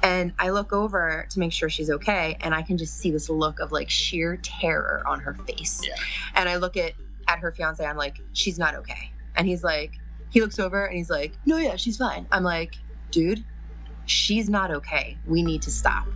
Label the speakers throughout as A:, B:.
A: And I look over to make sure she's okay, and I can just see this look of like sheer terror on her face.
B: Yeah.
A: And I look at her fiance, I'm like, she's not okay. And he looks over and he's like, no, yeah, she's fine. I'm like, dude, she's not okay. We need to stop.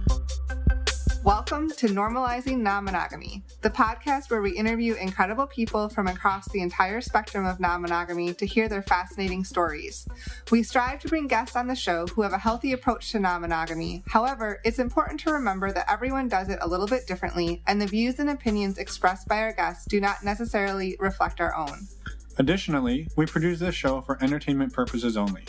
C: Welcome to Normalizing Non-Monogamy, the podcast where we interview incredible people from across the entire spectrum of non-monogamy to hear their fascinating stories. We strive to bring guests on the show who have a healthy approach to non-monogamy. However, it's important to remember that everyone does it a little bit differently, and the views and opinions expressed by our guests do not necessarily reflect our own.
D: Additionally, we produce this show for entertainment purposes only.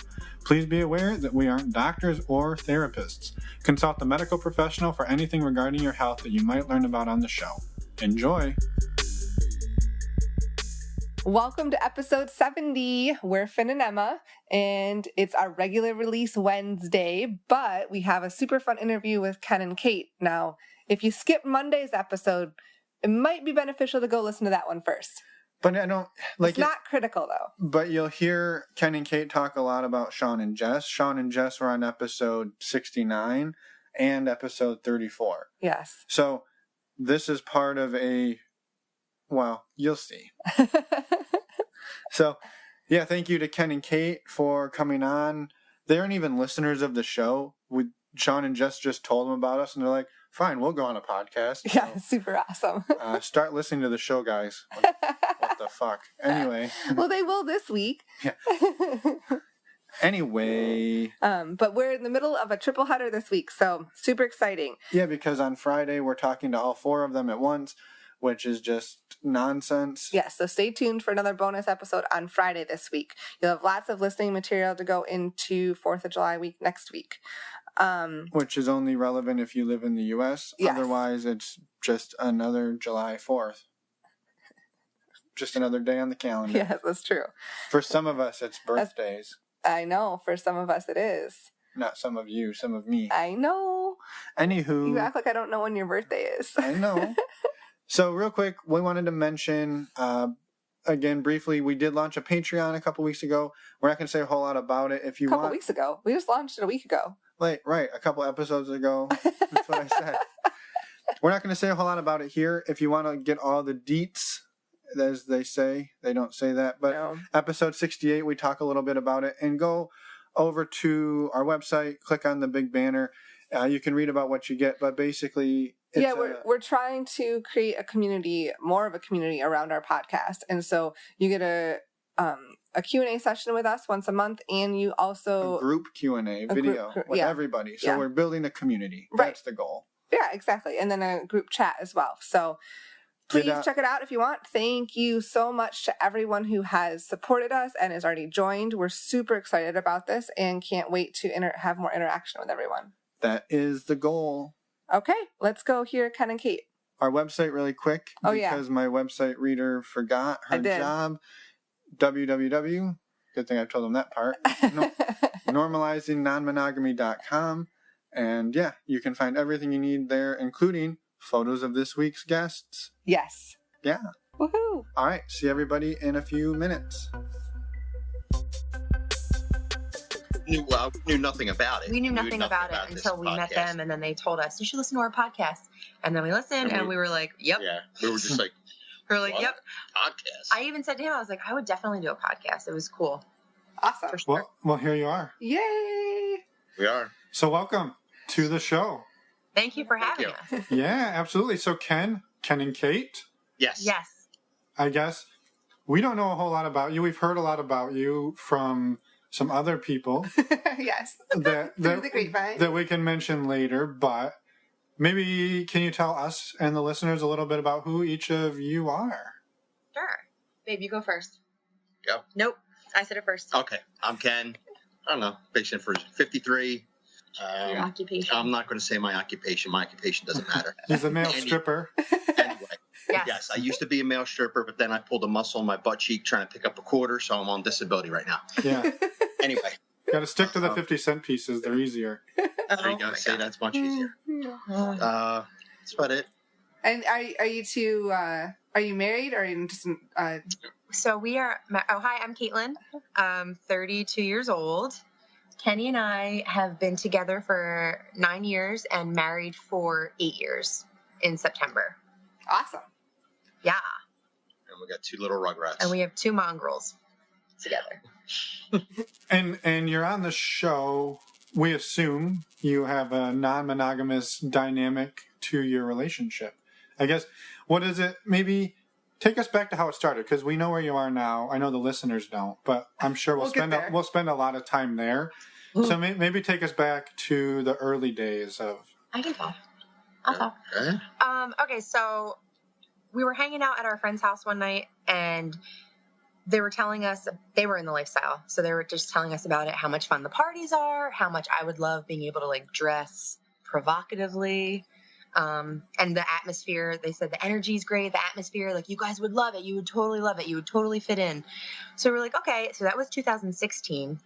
D: Please be aware that we aren't doctors or therapists. Consult the medical professional for anything regarding your health that you might learn about on the show. Enjoy!
C: Welcome to episode 70. We're Finn and Emma, and it's our regular release Wednesday, but we have a super fun interview with Ken and Cait. Now, if you skipped Monday's episode, it might be beneficial to go listen to that one first.
D: But I don't like
C: it's not critical though.
D: But you'll hear Ken and Cait talk a lot about Sean and Jess. Sean and Jess were on episode 69 and episode 34.
C: Yes.
D: So this is part of you'll see. So, yeah, thank you to Ken and Cait for coming on. They aren't even listeners of the show. Sean and Jess just told them about us, and they're like, fine, we'll go on a podcast.
C: Yeah, so, super awesome.
D: Start listening to the show, guys. What the fuck? Anyway.
C: Well, they will this week.
D: Yeah. Anyway.
C: But we're in the middle of a triple header this week, so super exciting.
D: Yeah, because on Friday, we're talking to all four of them at once, which is just nonsense.
C: Yes, so stay tuned for another bonus episode on Friday this week. You'll have lots of listening material to go into 4th of July week next week.
D: Which is only relevant if you live in the U.S.
C: Yes.
D: Otherwise, it's just another July 4th. Just another day on the calendar.
C: Yes, that's true.
D: For some of us, it's birthdays.
C: I know. For some of us, it is.
D: Not some of you, some of me.
C: I know.
D: Anywho.
C: You act like I don't know when your birthday is.
D: I know. So real quick, we wanted to mention, again, briefly, we did launch a Patreon a couple weeks ago. We're not going to say a whole lot about it. If you want.
C: A couple weeks ago. We just launched it a week ago.
D: Right, a couple episodes ago. That's what I said. We're not going to say a whole lot about it here. If you want to get all the deets, as they say, they don't say that, but no. Episode 68, we talk a little bit about it, and go over to our website, click on the big banner. You can read about what you get, but basically...
C: we're trying to create a community, more of a community around our podcast, and so you get a Q&A session with us once a month, and you also...
D: A group Q&A video with everybody. So we're building a community.
C: Right.
D: That's the goal.
C: Yeah, exactly. And then a group chat as well. So please check it out if you want. Thank you so much to everyone who has supported us and has already joined. We're super excited about this and can't wait to have more interaction with everyone.
D: That is the goal.
C: Okay, let's go hear Ken and Cait.
D: Our website really quick. Because my website reader forgot her job. www. Good thing I told them that part. normalizingnonmonogamy.com. And yeah, you can find everything you need there, including photos of this week's guests.
C: Yes.
D: Yeah.
C: Woohoo.
D: All right. See everybody in a few minutes.
B: Knew nothing about it.
A: We knew nothing about it until we met them, and then they told us, you should listen to our podcast. And then we listened, and we were like, yep.
B: Yeah, we were just like,
A: yep.
B: Podcast.
A: I even said to him, I was like, I would definitely do a podcast. It was cool.
C: Awesome.
A: For sure.
D: Well, here you are.
C: Yay.
B: We are.
D: So welcome to the show.
A: Thank you for having us.
D: Yeah, absolutely. So Ken and Cait?
B: Yes.
D: I guess we don't know a whole lot about you. We've heard a lot about you from some other people.
C: Yes.
D: That
C: the grapevine.
D: That we can mention later, but maybe can you tell us and the listeners a little bit about who each of you are?
A: Sure. Babe, you go first.
B: Go.
A: Nope. I said it first.
B: Okay. I'm Ken. I don't know. Patient for 53.
A: Your occupation.
B: I'm not going to say my occupation. My occupation doesn't matter.
D: He's a male stripper.
B: Anyway.
A: Yes.
B: I used to be a male stripper, but then I pulled a muscle in my butt cheek trying to pick up a quarter, so I'm on disability right now.
D: Yeah.
B: Anyway.
D: Got to stick to the 50-cent pieces. They're easier.
B: There you go. See, that's much easier. That's about it.
C: And are you two, are you married or are you just...
A: So we are... Oh, hi, I'm Caitlin. I'm 32 years old. Kenny and I have been together for 9 years and married for 8 years in September.
C: Awesome.
A: Yeah.
B: And we got 2 little rugrats.
A: And we have 2 mongrels together.
D: And you're on the show. We assume you have a non-monogamous dynamic to your relationship. I guess, what is it? Maybe take us back to how it started, because we know where you are now. I know the listeners don't, but I'm sure we'll spend a lot of time there. Ooh. So maybe take us back to the early days of.
A: I can talk. I'll talk. Okay. Okay, so we were hanging out at our friend's house one night, and they were telling us, they were in the lifestyle, so they were just telling us about it, how much fun the parties are, how much I would love being able to like dress provocatively, and the atmosphere. They said the energy's great, the atmosphere, like you guys would love it, you would totally love it, you would totally fit in. So we're like, okay, so that was 2016.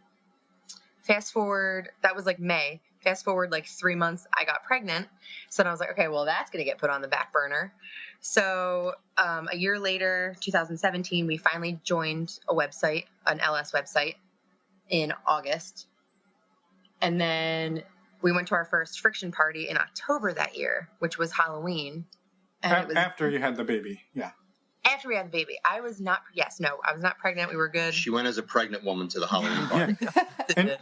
A: Fast forward, that was like May. Fast forward like 3 months, I got pregnant. So then I was like, okay, well, that's going to get put on the back burner. So a year later, 2017, we finally joined a website, an LS website, in August. And then we went to our first friction party in October that year, which was Halloween. And it was
D: after you had the baby, yeah.
A: After we had the baby. I was not pregnant. We were good.
B: She went as a pregnant woman to the Halloween party.
D: Yeah.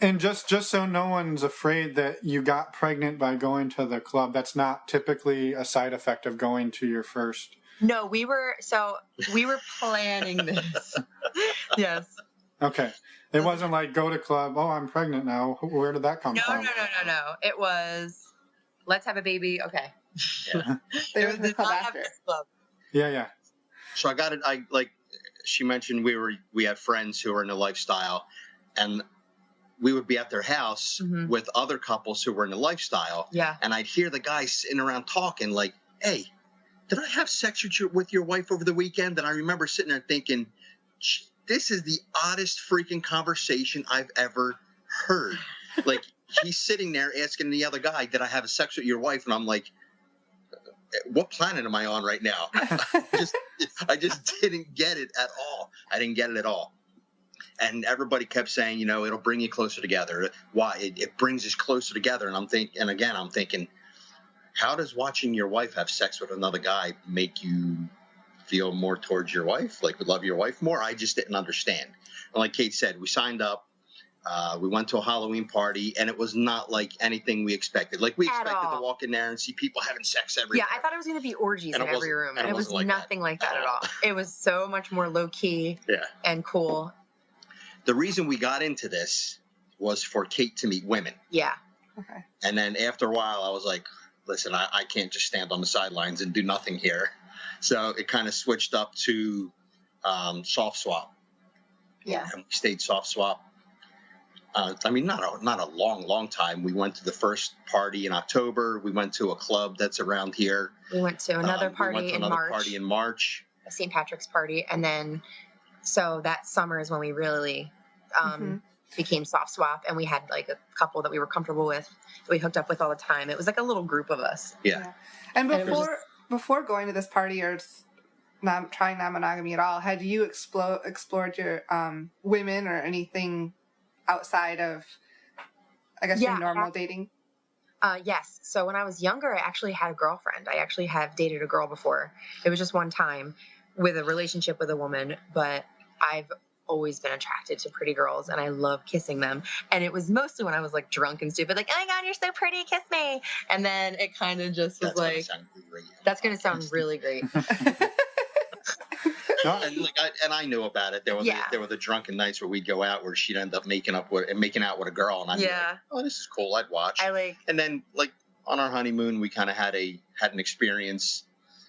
D: And just so no one's afraid that you got pregnant by going to the club, that's not typically a side effect of going to your first.
A: No, we were planning this. Yes.
D: Okay. It wasn't like go to club, oh, I'm pregnant now. Where did that come from?
A: No. It was, let's have a baby. Okay.
C: Yeah. They were the club after.
D: Yeah.
B: So I got it. She mentioned we had friends who were in the lifestyle, and we would be at their house with other couples who were in the lifestyle.
A: Yeah.
B: And I'd hear the guys sitting around talking like, hey, did I have sex with your wife over the weekend? And I remember sitting there thinking, this is the oddest freaking conversation I've ever heard. Like, he's sitting there asking the other guy, did I have sex with your wife? And I'm like, what planet am I on right now? I just didn't get it at all. I didn't get it at all. And everybody kept saying, it'll bring you closer together. Why? It brings us closer together. And I'm thinking, how does watching your wife have sex with another guy make you feel more towards your wife? Like, would love your wife more? I just didn't understand. And like Cait said, we signed up. We went to a Halloween party, and it was not like anything we expected. Like, we expected to walk in there and see people having sex everywhere.
A: Yeah, I thought it was going to be orgies in every room. And it was nothing like that at all. It was so much more low-key and cool.
B: The reason we got into this was for Cait to meet women.
A: Yeah.
C: Okay.
B: And then after a while, I was like, listen, I can't just stand on the sidelines and do nothing here. So it kind of switched up to soft swap.
A: Yeah.
B: And we stayed soft swap. Not a long time. We went to the first party in October. We went to a club that's around here.
A: We went to another party in March. A St. Patrick's party. And then, so that summer is when we really became soft swap. And we had like a couple that we were comfortable with, that we hooked up with all the time. It was like a little group of us.
B: Yeah.
C: And before going to this party or not trying non-monogamy at all, had you explored your women or anything outside of, I guess, your normal dating?
A: Yes. So when I was younger, I actually had a girlfriend. I actually have dated a girl before. It was just one time with a relationship with a woman, but I've always been attracted to pretty girls, and I love kissing them. And it was mostly when I was like drunk and stupid, like, oh my God, you're so pretty, kiss me. And then it kind of just was like, that's going to sound really great.
B: And I knew about it. There were the drunken nights where we'd go out where she'd end up making out with a girl, and I'd be like, oh, this is cool. I'd watch. And then like on our honeymoon, we kind of had an experience.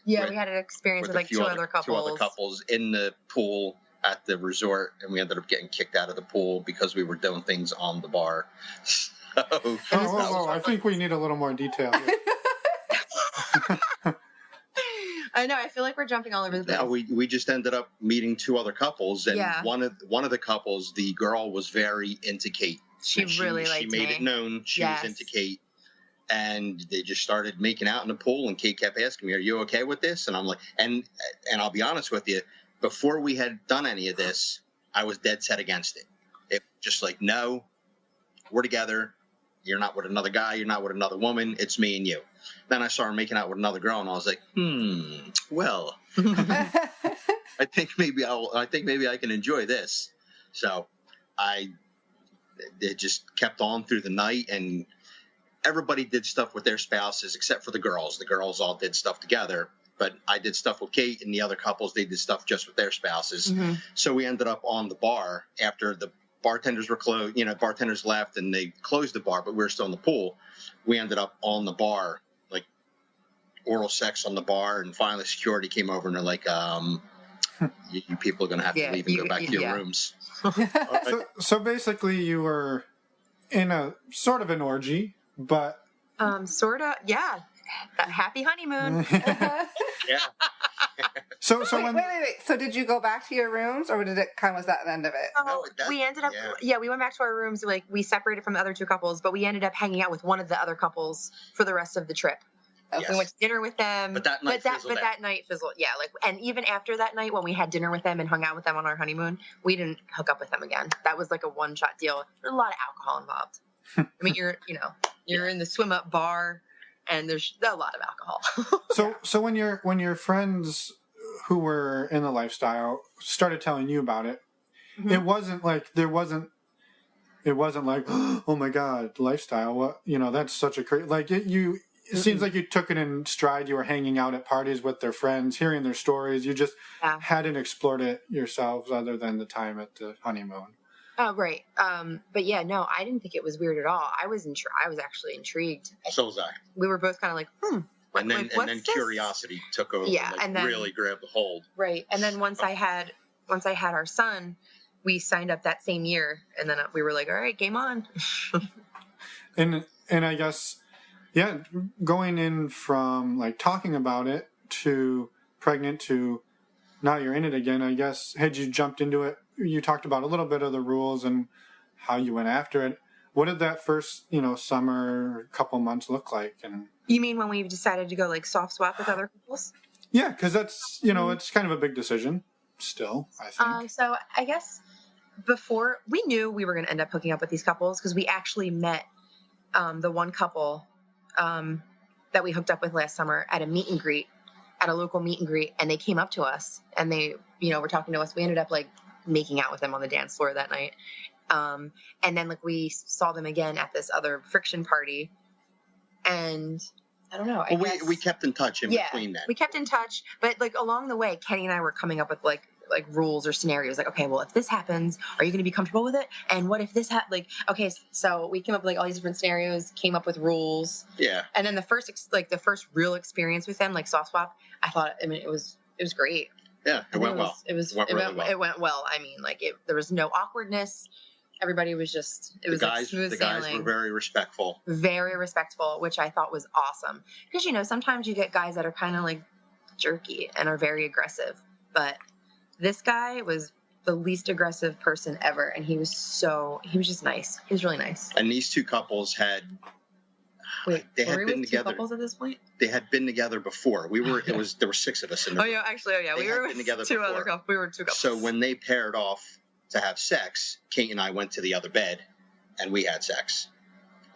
A: Yeah, we had an experience with like two other couples
B: in the pool at the resort, and we ended up getting kicked out of the pool because we were doing things on the bar. So,
D: I think we need a little more detail here.
A: I know. I feel like we're jumping all over the place.
B: Yeah, we just ended up meeting two other couples, and one of the couples, the girl was very into Cait.
A: She really liked me.
B: She made it known she was into Cait, and they just started making out in the pool. And Cait kept asking me, "Are you okay with this?" And I'm like, and I'll be honest with you, before we had done any of this, I was dead set against it. It just like, no, we're together. You're not with another guy. You're not with another woman. It's me and you. Then I saw her making out with another girl, and I was like, well, I think maybe I can enjoy this. So it just kept on through the night, and everybody did stuff with their spouses except for the girls. The girls all did stuff together, but I did stuff with Cait, and the other couples, they did stuff just with their spouses. Mm-hmm. So we ended up on the bar after the bartenders were closed. Bartenders left and they closed the bar, but we were still in the pool. We ended up on the bar, like oral sex on the bar, and finally security came over and they're like, you people are going to have to leave and go back to your rooms.
D: So basically you were in a sort of an orgy, but...
A: sort of, yeah. Happy honeymoon.
B: Yeah.
C: So wait. So did you go back to your rooms, or was that the end of it?
A: We ended up, we went back to our rooms. Like, we separated from the other two couples, but we ended up hanging out with one of the other couples for the rest of the trip. Yes. We went to dinner with them.
B: But that night
A: fizzled. Yeah, and even after that night, when we had dinner with them and hung out with them on our honeymoon, we didn't hook up with them again. That was like a one-shot deal. There's a lot of alcohol involved. I mean, you're in the swim-up bar, and there's a lot of alcohol.
D: So when your friends who were in the lifestyle started telling you about it, mm-hmm. It wasn't like, oh my God, lifestyle. What, that's such a crazy, like it seems like you took it in stride. You were hanging out at parties with their friends, hearing their stories. You just hadn't explored it yourselves other than the time at the honeymoon.
A: Oh, right. But yeah, no, I didn't think it was weird at all. I was actually intrigued.
B: So was I.
A: We were both kind of like,
B: And then curiosity took over. Yeah, and then really grabbed the hold.
A: Right. And then once I had our son, we signed up that same year, and then we were like, all right, game on.
D: and I guess, yeah, going in from like talking about it to pregnant to now you're in it again, I guess, had you jumped into it, you talked about a little bit of the rules and how you went after it. What did that first, summer, couple months look like? And
A: you mean when we decided to go like soft swap with other couples?
D: Yeah, because that's, it's kind of a big decision still, I think.
A: So I guess before, we knew we were going to end up hooking up with these couples because we actually met the one couple that we hooked up with last summer at a meet and greet, at a local meet and greet, and they came up to us and they, were talking to us. We ended up like making out with them on the dance floor that night. And then like we saw them again at this other friction party, and I don't know.
B: We kept in touch in between that.
A: We kept in touch, but like along the way, Kenny and I were coming up with like rules or scenarios. Like, okay, well, if this happens, are you going to be comfortable with it? And what if this okay, so we came up with like all these different scenarios, came up with rules.
B: Yeah.
A: And then the first real experience with them, like soft swap, it was great.
B: Yeah, it went well.
A: It went well. I mean, like there was no awkwardness. Everybody was just, it was like smooth sailing. The guys
B: were very respectful.
A: Very respectful, which I thought was awesome. Because, sometimes you get guys that are kind of like jerky and are very aggressive. But this guy was the least aggressive person ever. And he was just nice. He was really nice.
B: And these two couples had...
A: Wait, they had been together. Two couples at this point?
B: They had been together before. There were 6 of us in the room.
A: We were with two other couples. We were 2 couples.
B: So when they paired off to have sex, Cait and I went to the other bed, and we had sex.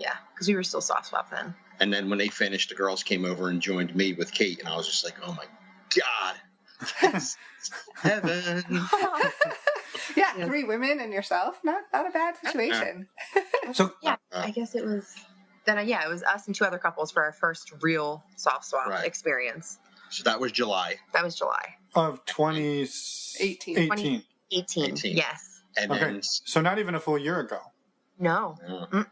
A: Yeah, because we were still soft swap then.
B: And then when they finished, the girls came over and joined me with Cait, and I was just like, oh my God, heaven.
C: Yeah, 3 women and yourself, not a bad situation.
D: So
A: yeah, I guess it was. Then it was us and 2 other couples for our first real soft swap experience.
B: So that was July.
D: Of 2018.
A: 18, yes.
B: And
D: okay,
B: then,
D: so not even a full year ago.
A: No.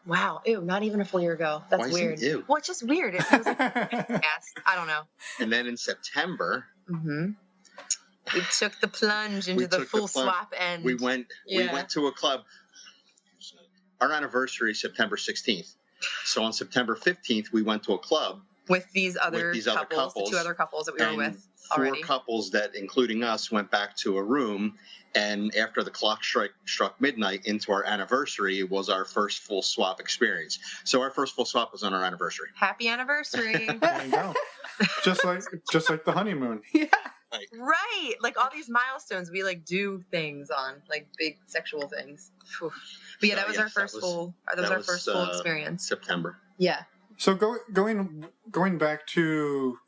A: Wow. Ew, not even a full year ago. That's weird. Well, it's just weird. It was like, yes, I don't know.
B: And then in September,
A: we took the plunge into the full swap, and
B: we went to a club. Our anniversary is September 16th. So on September 15th, we went to a club
A: with these other couples, the 2 other couples that we were with already.
B: 4 couples that, including us, went back to a room, and after the clock struck midnight into our anniversary was our first full swap experience. So our first full swap was on our anniversary.
A: Happy anniversary!
D: There you go. Just like the honeymoon.
A: Yeah. Right. Like all these milestones, we like do things on, like big sexual things. Whew. But yeah, that was our first full experience.
B: September.
A: Yeah.
D: So going back to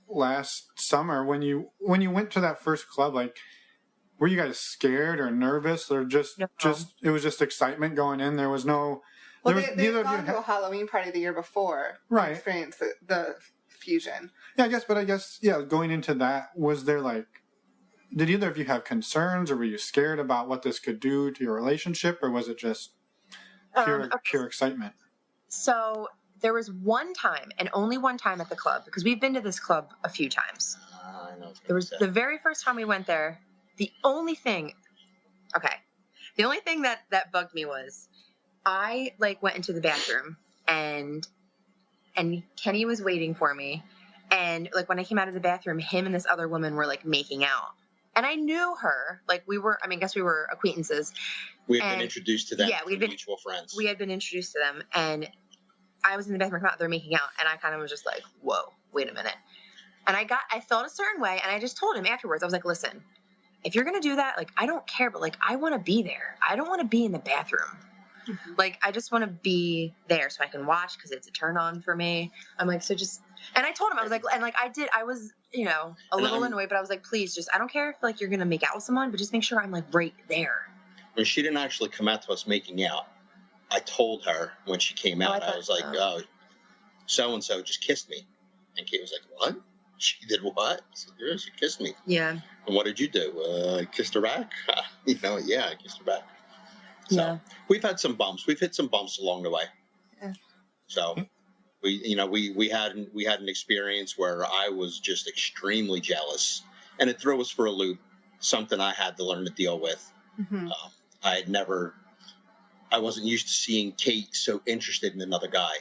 D: last summer when you went to that first club, like, were you guys scared or nervous, or just it was just excitement going in? There was no.
C: Well, they had gone to a Halloween party the year before, right? Experienced the fusion.
D: Yeah, I guess going into that, was there like, did either of you have concerns, or were you scared about what this could do to your relationship, or was it just pure excitement?
A: So there was one time, and only one time at the club, because we've been to this club a few times.
B: I know.
A: There was the very first time we went there. The only thing that bugged me was I went into the bathroom and Kenny was waiting for me, and when I came out of the bathroom, him and this other woman were making out, and I knew her. I guess we were acquaintances.
B: We had been introduced to them. Yeah, we'd been mutual friends.
A: We had been introduced to them, and I was in the bathroom, they're making out, and I kind of was just like, whoa, wait a minute. And I felt a certain way, and I just told him afterwards, I was like, listen, if you're going to do that, I don't care, but I want to be there. I don't want to be in the bathroom. Mm-hmm. I just want to be there so I can watch, because it's a turn on for me. I'm like, so just, and I told him, I was like, and I was, a little annoyed, but I was like, please just, I don't care if you're going to make out with someone, but just make sure I'm right there.
B: When she didn't actually come out to us making out, I told her when she came out, I was like, oh, so-and-so just kissed me. And Kate was like, what? She did what? I said, yeah, she kissed me.
A: Yeah.
B: And what did you do? I kissed her back? Yeah, I kissed her back. So we've had some bumps. We've hit some bumps along the way. Yeah. So we had an experience where I was just extremely jealous, and it threw us for a loop, something I had to learn to deal with. Mm-hmm. I wasn't used to seeing Cait so interested in another guy,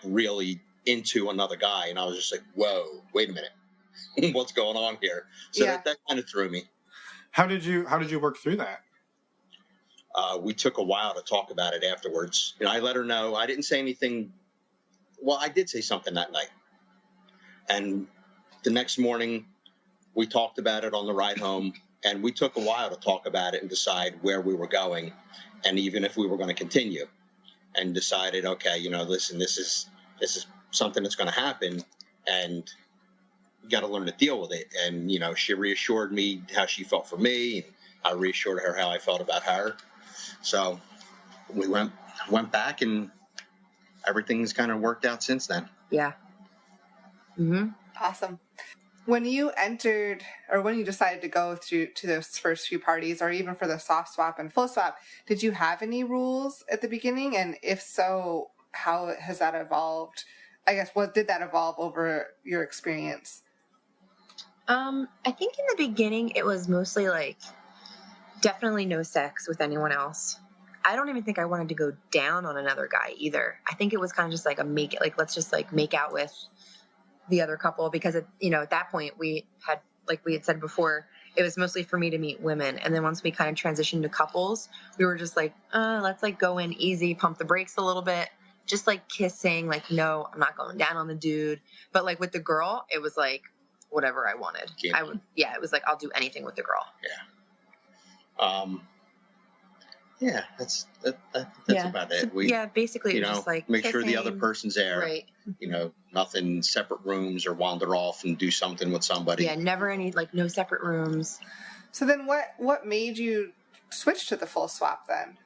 B: really into another guy. And I was just like, whoa, wait a minute. What's going on here? So that kind of threw me.
D: How did you work through that?
B: We took a while to talk about it afterwards. I let her know. I didn't say anything. Well, I did say something that night. And the next morning we talked about it on the ride home, and we took a while to talk about it and decide where we were going, and even if we were going to continue, and decided, okay, listen, this is something that's going to happen, and you got to learn to deal with it. And, she reassured me how she felt for me, and I reassured her how I felt about her. So we went back, and everything's kind of worked out since then.
A: Yeah. Mm-hmm.
C: Awesome. When you entered, or when you decided to go to those first few parties, or even for the soft swap and full swap, did you have any rules at the beginning? And if so, how has that evolved? I guess, what did that evolve over your experience?
A: I think in the beginning, it was mostly definitely no sex with anyone else. I don't even think I wanted to go down on another guy either. I think it was kind of just let's just make out with the other couple, because at that point we had said before, it was mostly for me to meet women. And then once we kind of transitioned to couples, we were just let's go in easy, pump the brakes a little bit, just kissing, no, I'm not going down on the dude. But with the girl, it was whatever I wanted. Yeah. It was I'll do anything with the girl.
B: Yeah. That's about it.
A: Basically it was just
B: make
A: kissing,
B: sure the other person's there.
A: Right.
B: Nothing separate rooms or wander off and do something with somebody.
A: Yeah, never any no separate rooms.
C: So then what made you switch to the full swap then?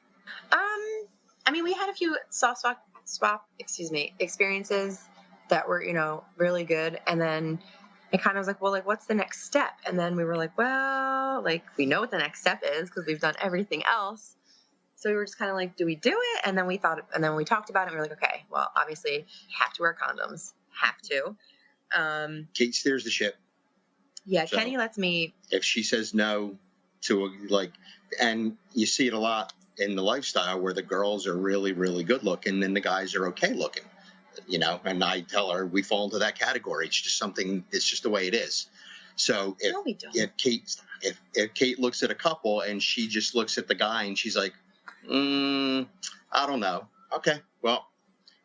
A: We had a few soft swap experiences that were, really good. And then it kind of was well, what's the next step? And then we were we know what the next step is because we've done everything else. So we were just kind of do we do it? And then we talked about it, and we were okay, well, obviously have to wear condoms. Have to.
B: Cait steers the ship.
A: Yeah, so Kenny lets me.
B: If she says no to and you see it a lot in the lifestyle where the girls are really, really good looking and the guys are okay looking, and I tell her we fall into that category. It's just it's just the way it is. So if Cait looks at a couple and she just looks at the guy and she's like, I don't know. Okay, well,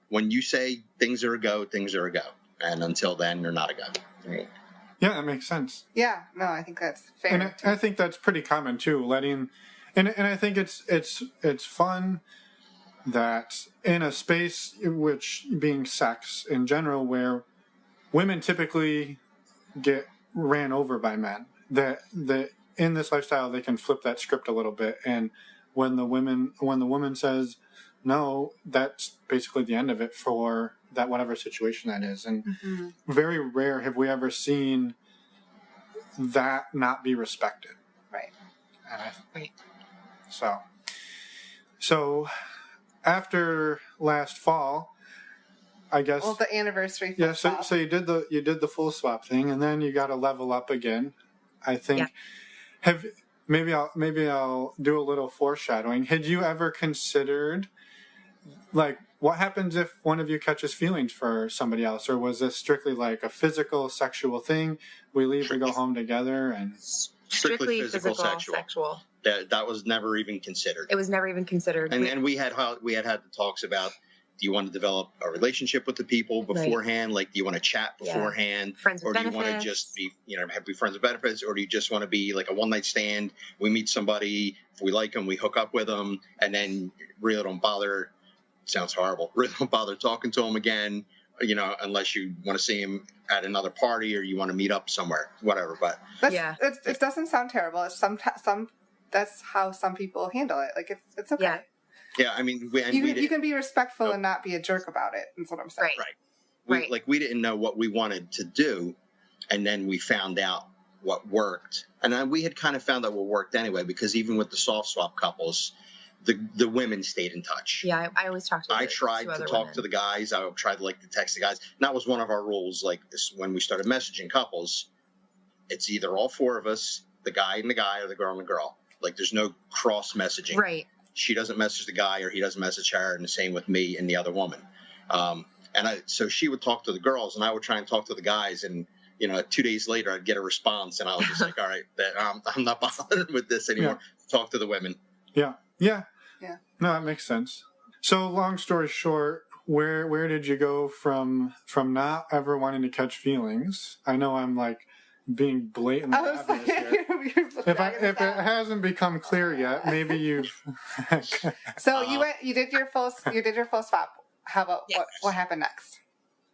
B: when you say things are a go, things are a go. And until then, they're not a go.
A: Right.
D: Yeah, that makes sense.
C: Yeah, no, I think that's fair.
D: And I think that's pretty common, too, letting And I think it's fun that in a space which being sex in general, where women typically get ran over by men, that in this lifestyle they can flip that script a little bit, and when the woman says no, that's basically the end of it for that whatever situation that is. And very rare have we ever seen that not be respected.
A: Right.
D: Right. So after last fall, I guess.
C: Well, the anniversary.
D: Yeah. So you did the full swap thing, and then you got to level up again. I think. Yeah. Maybe I'll do a little foreshadowing. Had you ever considered, like, what happens if one of you catches feelings for somebody else, or was this strictly like a physical, sexual thing? We leave, we go home together, and
B: strictly physical, sexual. That was never even considered.
A: It was never even considered.
B: And we had the talks about, do you want to develop a relationship with the people beforehand? Right. Like, do you want to chat beforehand?
A: Yeah. Friends with benefits.
B: Or do you want to just be, be friends with benefits? Or do you just want to be like a one-night stand? We meet somebody, if we like them, we hook up with them, and then really don't bother. Sounds horrible. Really don't bother talking to them again, unless you want to see him at another party or you want to meet up somewhere, whatever. But
C: it doesn't sound terrible. It's that's how some people handle it. Like, it's okay.
A: Yeah.
B: Yeah, I mean,
C: you can be respectful and not be a jerk about it. That's what I'm saying.
B: Right. We didn't know what we wanted to do, and then we found out what worked, and then we had kind of found out what worked anyway, because even with the soft swap couples, the women stayed in touch.
A: Yeah, I always talked to.
B: I tried to talk to the guys. I tried to text the guys. And that was one of our rules. Like this, when we started messaging couples, it's either all four of us, the guy and the guy, or the girl and the girl. Like, there's no cross messaging.
A: Right.
B: She doesn't message the guy, or he doesn't message her, and the same with me and the other woman. So she would talk to the girls, and I would try and talk to the guys, and 2 days later I'd get a response, and I was just like, all right, I'm not bothered with this anymore. Yeah. Talk to the women.
D: Yeah. No, that makes sense. So, long story short, where did you go from not ever wanting to catch feelings? I know I'm like being blatantly obvious here. If it hasn't become clear yet, maybe you've.
C: So you did your full swap. How about what happened next?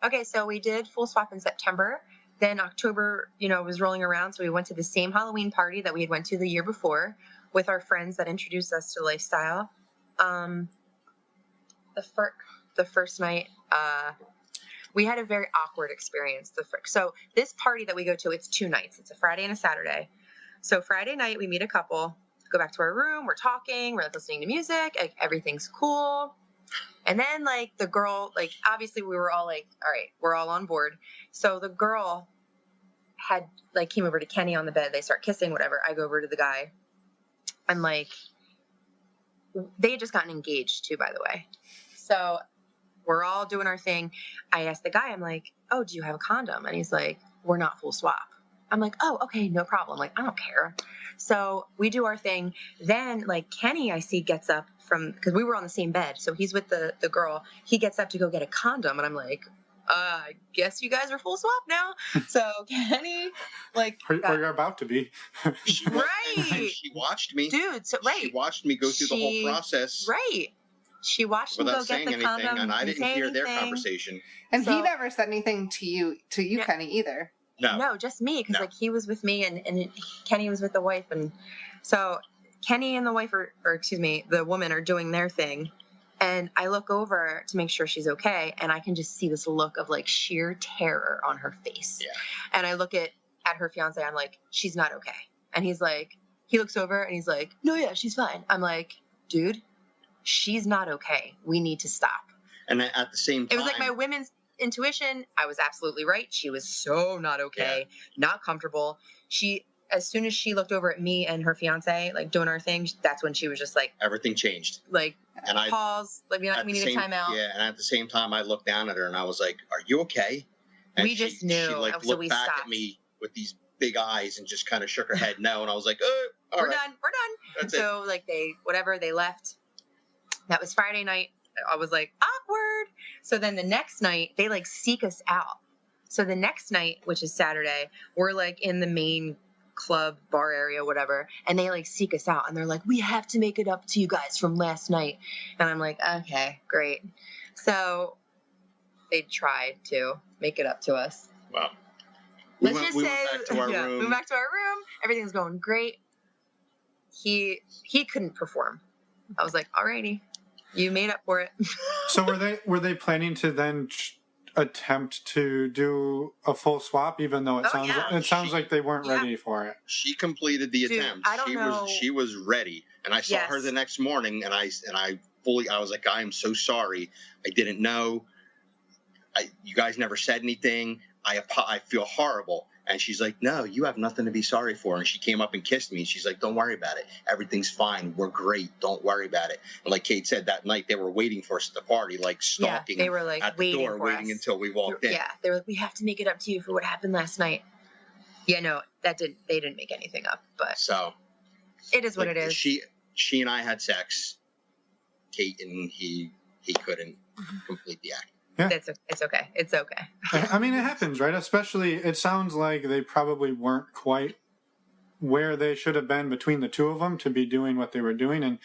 A: Okay, so we did full swap in September. Then October, was rolling around, so we went to the same Halloween party that we had went to the year before with our friends that introduced us to lifestyle. The first night, we had a very awkward experience. So this party that we go to, it's 2 nights. It's a Friday and a Saturday. So Friday night, we meet a couple, go back to our room, we're talking, we're listening to music, everything's cool. And then the girl, obviously we were all all right, we're all on board. So the girl had came over to Kenny on the bed. They start kissing, whatever. I go over to the guy. I'm they had just gotten engaged too, by the way. So we're all doing our thing. I asked the guy, I'm like, oh, do you have a condom? And he's like, we're not full swap. I'm like, oh, okay, no problem. I don't care. So we do our thing. Then Kenny, I see, gets up because we were on the same bed. So he's with the girl. He gets up to go get a condom. And I'm like, I guess you guys are full swap now. So Kenny,
D: you're about to be.
A: Right.
B: She watched me.
A: Dude, so right.
B: She watched me go through the whole process.
A: Right. She watched me go get the condom.
B: And I didn't hear their conversation.
C: And he never said anything to you, Kenny, either.
A: No, just me, because he was with me and Kenny was with the wife, and so Kenny and the wife the woman are doing their thing, and I look over to make sure she's okay, and I can just see this look of sheer terror on her face. Yeah. And I look at her fiance, I'm like, she's not okay. And he looks over and he's like, no, yeah, she's fine. I'm like, dude, she's not okay. We need to stop.
B: And at the same time,
A: it was my women's intuition. I was absolutely right. She was so not okay, not comfortable. As soon as she looked over at me and her fiance, doing our thing, that's when she was just
B: everything changed.
A: And pause. We need a timeout.
B: Yeah, and at the same time, I looked down at her and I was like, "Are you okay?" And
A: we just knew.
B: She looked back at me with these big eyes and just kind of shook her head no. And I was like, all
A: we're
B: right.
A: done. We're done. That's so they left. That was Friday night. I was like, awkward. So then the next night they seek us out. So the next night, which is Saturday, we're in the main club, bar area, whatever. And they like seek us out and they're like, we have to make it up to you guys from last night. And I'm like, okay, great. So they tried to make it up to us.
B: Wow.
A: We went back
B: to our room.
A: We went back to our room. Everything's going great. He couldn't perform. I was like, alrighty, you made up for it.
D: So were they planning to then attempt to do a full swap, even though it sounds like they weren't ready for it?
B: She completed the attempt.
A: I don't know.
B: She was ready, and I saw her the next morning, and I was like, I am so sorry. I didn't know. You guys never said anything. I feel horrible. And she's like, no, you have nothing to be sorry for. And she came up and kissed me. And she's like, don't worry about it. Everything's fine. We're great. Don't worry about it. And like Cait said, that night they were waiting for us at the party, like stalking
A: they were like
B: at the door, waiting until we walked in.
A: Yeah, they were like, we have to make it up to you for what happened last night. Yeah, no, they didn't make anything up. But
B: so
A: it is what it is.
B: She and I had sex. Cait and he couldn't complete the act.
D: Yeah.
A: It's okay. It's okay.
D: I mean, it happens, right? Especially, it sounds like they probably weren't quite where they should have been between the two of them to be doing what they were doing, and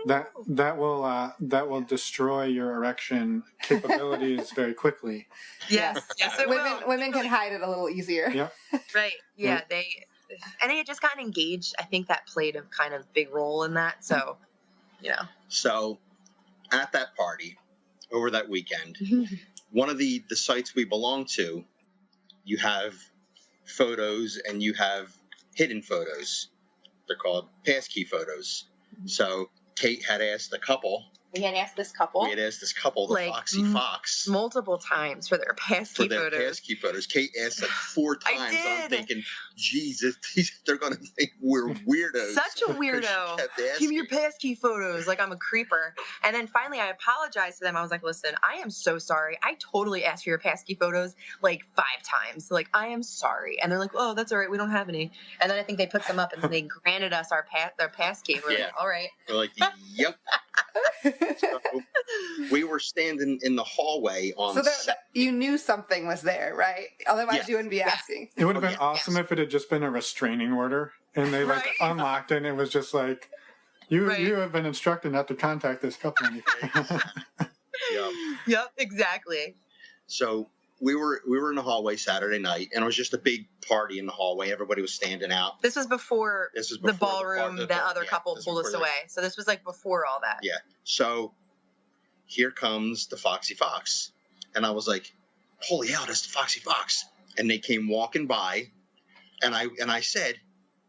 D: that will destroy your erection capabilities very quickly.
A: Yes, it will.
C: Women can hide it a little easier.
D: Yeah.
A: Right. Yeah. They had just gotten engaged. I think that played a kind of big role in that. So,
B: So, at that party. Over that weekend, one of the sites we belong to, you have photos and you have hidden photos. They're called passkey photos. So Cait had asked a couple.
A: We had asked this couple,
B: the Foxy Fox,
A: multiple times for their passkey photos.
B: Cait asked like 4 times.
A: I did.
B: I'm thinking, Jesus, they're going to think we're weirdos.
A: Such a weirdo. Give me your passkey photos. Like I'm a creeper. And then finally I apologized to them. I was like, listen, I am so sorry. I totally asked for your passkey photos like 5 times. Like, I am sorry. And they're like, oh, that's all right. We don't have any. And then I think they put them up and they granted us their passkey. We're like, all right.
B: We're like, yep. So we were standing in the hallway on.
C: So you knew something was there, right? Otherwise, you wouldn't be asking.
D: It would have been awesome if it had just been a restraining order and they unlocked it and it was just like, you have been instructed not to contact this couple anything.
A: Yep, exactly.
B: So we were in the hallway Saturday night, and it was just a big party in the hallway. Everybody was standing out.
A: This was before the ballroom. That other couple pulled us away. So this was like before all that.
B: Yeah. So here comes the Foxy Fox, and I was like, "Holy hell, that's the Foxy Fox!" And they came walking by, and I said,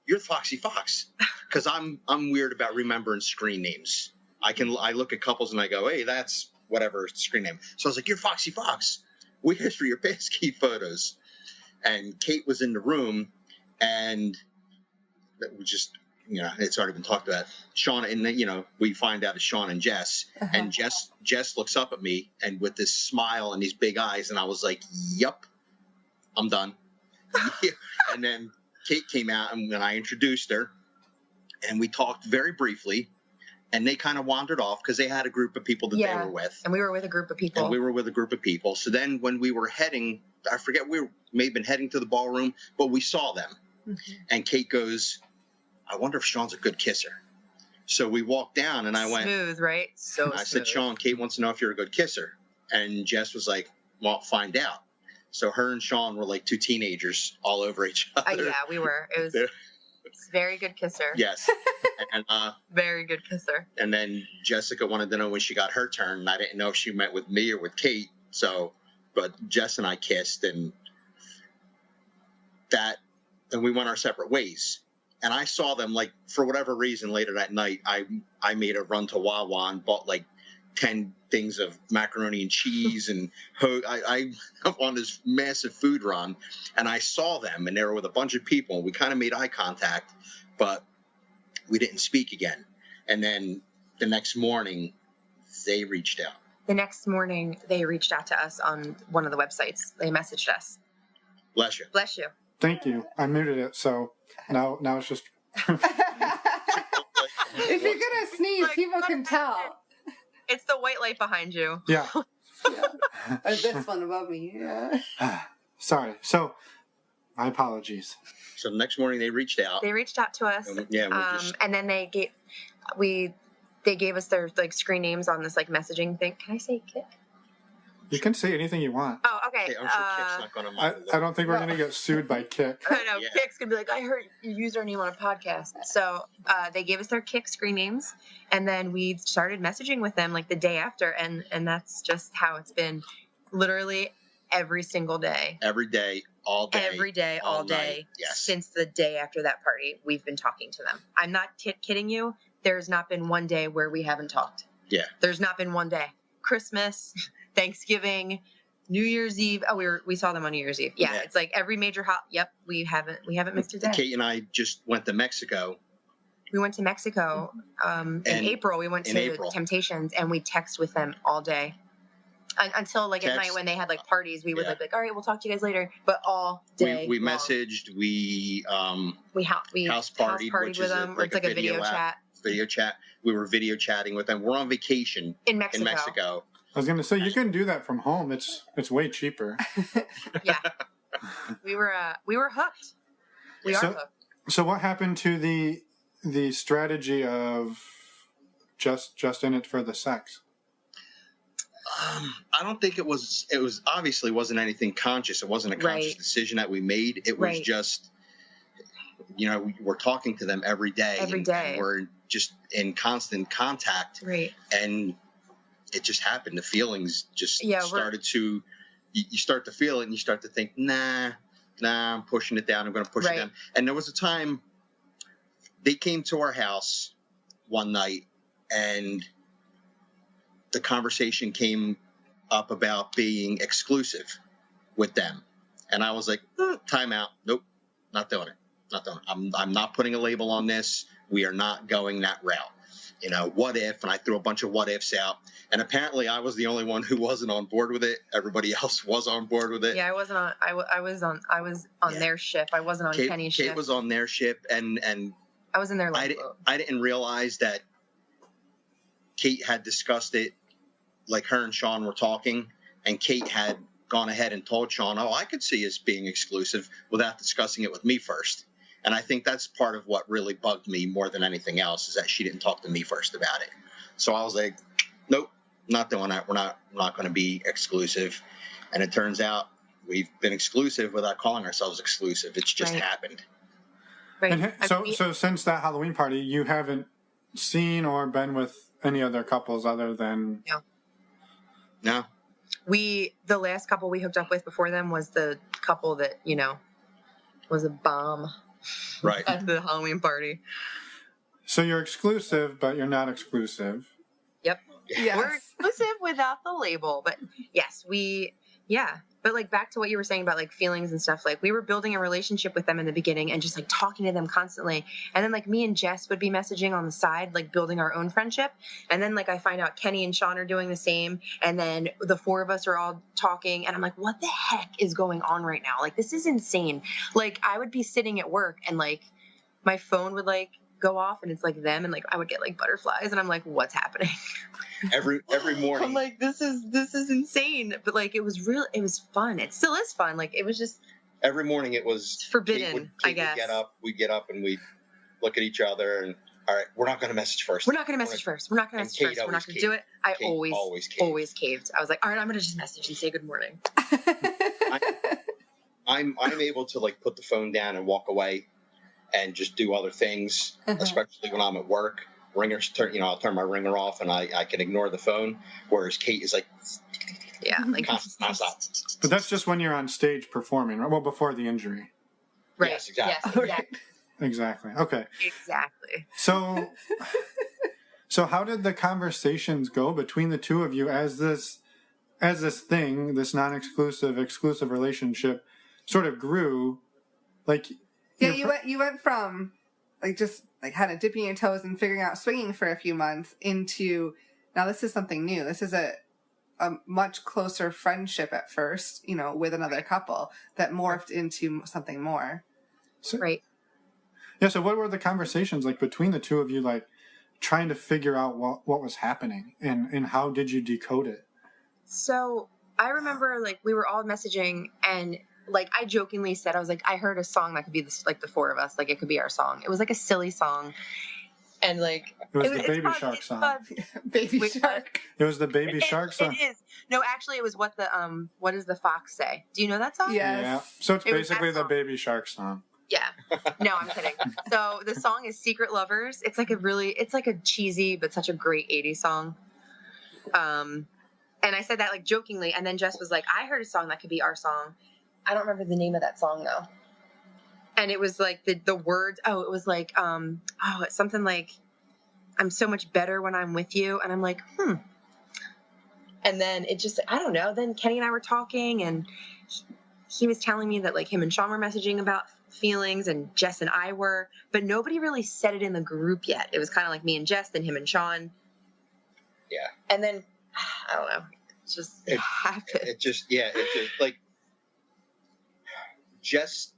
B: "You're the Foxy Fox," because I'm weird about remembering screen names. I look at couples and I go, "Hey, that's whatever screen name." So I was like, "You're Foxy Fox. We asked for your passkey photos." And Cait was in the room, and we just, it's already been talked about. Sean, and we find out it's Sean and Jess, and Jess looks up at me and with this smile and these big eyes, and I was like, "Yup, I'm done." And then Cait came out, and when I introduced her, and we talked very briefly. And they kind of wandered off because they had a group of people that they were with.
A: And we were with a group of people.
B: So then when we were heading, I forget, we may have been heading to the ballroom, but we saw them. Mm-hmm. And Cait goes, "I wonder if Sean's a good kisser." So we walked down and I went.
A: Smooth, right? So
B: I said, "Sean, Cait wants to know if you're a good kisser." And Jess was like, "Well, find out." So her and Sean were like 2 teenagers all over each other.
A: Yeah, we were. It was very good kisser.
B: Yes. And
A: very good kisser.
B: And then Jessica wanted to know when she got her turn, and I didn't know if she met with me or with Cait. So, but Jess and I kissed, and we went our separate ways. And I saw them, like, for whatever reason, later that night, I made a run to Wawa and bought like 10 things of macaroni and cheese, and I on this massive food run, and I saw them, and they were with a bunch of people, and we kind of made eye contact, but we didn't speak again. And then the next morning, they reached out.
A: The next morning, they reached out to us on one of the websites. They messaged us.
B: Bless you.
A: Bless you.
D: Thank you. I muted it, so now it's just...
C: If you're going to sneeze, people can tell.
A: It's the white light behind you.
D: Yeah.
C: Or this one above me. Yeah.
D: Sorry. So My apologies.
B: So the next morning they reached out.
A: They reached out to us. And then they gave us their like screen names on this like messaging thing. Can I say Kit?
D: You can say anything you want.
A: Oh, okay.
B: I'm sure Kit's not going to.
D: I don't think we're going to get sued by Kik.
A: I know. Yeah. Kik's going to be like, I heard your username on a podcast. So they gave us their Kik screen names, and then we started messaging with them like the day after, and that's just how it's been literally every single day.
B: Every day, all day.
A: Every day, all day.
B: Yes.
A: Since the day after that party, we've been talking to them. I'm not kidding you. There's not been one day where we haven't talked.
B: Yeah.
A: There's not been one day. Christmas, Thanksgiving, New Year's Eve. Oh, we saw them on New Year's Eve. Yeah. It's like every major Yep, we haven't missed a day.
B: Cait and I just went to Mexico.
A: We went to Mexico in April. We went to Temptations, and we text with them all day until like at night when they had like parties. We would like, all right, we'll talk to you guys later. But all day
B: we messaged. We house
A: partied with them. It's like a video chat.
B: Video chat. We were video chatting with them. We're on vacation
A: in Mexico.
D: I was going to say, you can do that from home. It's way cheaper.
A: Yeah. We were hooked. We are hooked.
D: So what happened to the strategy of just in it for the sex?
B: I don't think it was obviously wasn't anything conscious. It wasn't a conscious decision that we made. It was just, we're talking to them every day. And we're just in constant contact.
A: Right.
B: And it just happened. The feelings just started to, you start to feel it and you start to think, nah, I'm pushing it down. I'm going to push it down. And there was a time they came to our house one night and the conversation came up about being exclusive with them. And I was like, time out. Nope, not doing it. I'm not putting a label on this. We are not going that route. What if? And I threw a bunch of what ifs out. And apparently I was the only one who wasn't on board with it. Everybody else was on board with it.
A: Yeah, I wasn't on. I was on their ship. I wasn't on Kenny's ship.
B: Cait was on their ship, and
A: I was in their lifeboat.
B: I didn't realize that Cait had discussed it. Like her and Sean were talking, and Cait had gone ahead and told Sean, I could see us being exclusive without discussing it with me first. And I think that's part of what really bugged me more than anything else is that she didn't talk to me first about it. So I was like, nope, not doing that. We're not going to be exclusive. And it turns out we've been exclusive without calling ourselves exclusive. It's just happened.
A: Right.
D: And so since that Halloween party, you haven't seen or been with any other couples other than...
B: No.
A: The last couple we hooked up with before them was the couple that, was a bomb.
B: Right.
A: At the Halloween party.
D: So you're exclusive, but you're not exclusive.
A: Yep.
C: Yes.
A: We're exclusive without the label, but yes, But like back to what you were saying about like feelings and stuff, like we were building a relationship with them in the beginning and just like talking to them constantly. And then like me and Jess would be messaging on the side, like building our own friendship. And then like I find out Kenny and Sean are doing the same. And then the four of us are all talking and I'm like, what the heck is going on right now? Like, this is insane. Like I would be sitting at work and like my phone would like go off and it's like them and like I would get like butterflies and I'm like, what's happening?
B: Every morning.
A: I'm like, this is insane. But like it was fun. It still is fun. Like it was just
B: every morning it was
A: forbidden,
B: Cait
A: I guess.
B: We'd get up and we'd look at each other and all right, we're not going to message first.
A: We're not going to message first. We're not going to do it. I always caved. I was like, all right, I'm going to just message and say good morning.
B: I'm able to like put the phone down and walk away and just do other things, especially when I'm at work. I'll turn my ringer off and I can ignore the phone. Whereas Cait is like,
A: like
B: nonstop.
D: But that's just when you're on stage performing, right? Well, before the injury.
A: Right.
B: Yes, exactly.
A: Yes,
D: exactly. Okay.
A: Exactly.
D: So how did the conversations go between the two of you as this thing, this non-exclusive, exclusive relationship sort of grew? Like,
C: you went from like just like kind of dipping your toes and figuring out swinging for a few months into now this is something new. This is a much closer friendship at first, with another couple that morphed into something more.
A: Right.
D: Yeah. So what were the conversations like between the two of you, like trying to figure out what was happening and how did you decode it?
A: So I remember like we were all messaging and like I jokingly said, I was like, I heard a song that could be this, like the four of us, like it could be our song. It was like a silly song. And like
D: it was the Baby Shark song.
C: Baby Shark.
D: It was the Baby Shark song.
A: It is. No, actually, it was what does the fox say? Do you know that song?
C: Yes.
D: Yeah. So it's basically the Baby Shark song.
A: Yeah. No, I'm kidding. So the song is Secret Lovers. It's like a cheesy but such a great 80s song. And I said that like jokingly, and then Jess was like, I heard a song that could be our song. I don't remember the name of that song though. And it was like the words, it was like it's something like I'm so much better when I'm with you, and I'm like, And then it just, I don't know, then Kenny and I were talking, and he was telling me that like him and Sean were messaging about feelings, and Jess and I were, but nobody really said it in the group yet. It was kind of like me and Jess, then him and Sean.
B: Yeah.
A: And then I don't know. It happened.
B: It just like Jess